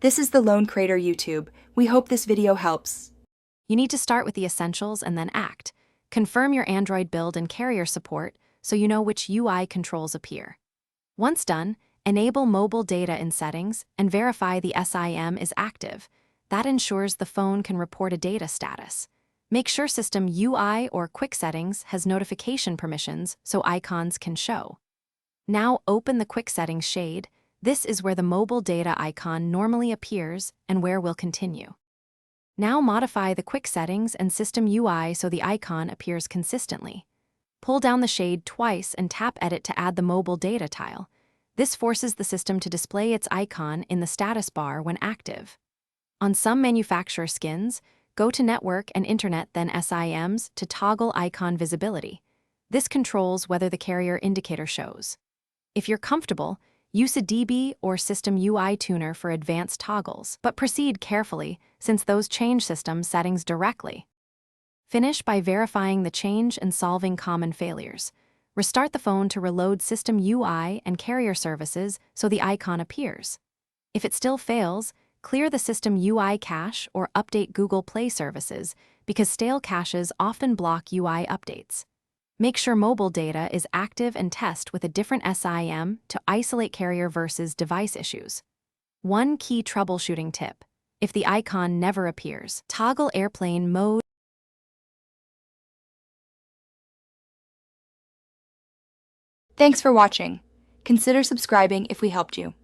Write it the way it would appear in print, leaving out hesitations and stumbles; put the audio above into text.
This is the Lone Crater YouTube. We hope this video helps. You need to start with the essentials and then act. Confirm your Android build and carrier support so you know which UI controls appear. Once done, enable mobile data in settings and verify the SIM is active. That ensures the phone can report a data status. Make sure System UI or Quick Settings has notification permissions so icons can show. Now open the Quick Settings shade. This is where the mobile data icon normally appears and where we'll continue. Now modify the Quick Settings and System UI so the icon appears consistently. Pull down the shade twice and tap Edit to add the mobile data tile. This forces the system to display its icon in the status bar when active. On some manufacturer skins, go to Network and Internet then SIMs to toggle icon visibility. This controls whether the carrier indicator shows. If you're comfortable, use a DB or System UI tuner for advanced toggles, but proceed carefully since those change system settings directly. Finish by verifying the change and solving common failures. Restart the phone to reload System UI and carrier services so the icon appears. If it still fails, clear the System UI cache or update Google Play services because stale caches often block UI updates. Make sure mobile data is active and test with a different SIM to isolate carrier versus device issues. One key troubleshooting tip: if the icon never appears, toggle airplane mode. Thanks for watching. Consider subscribing if we helped you.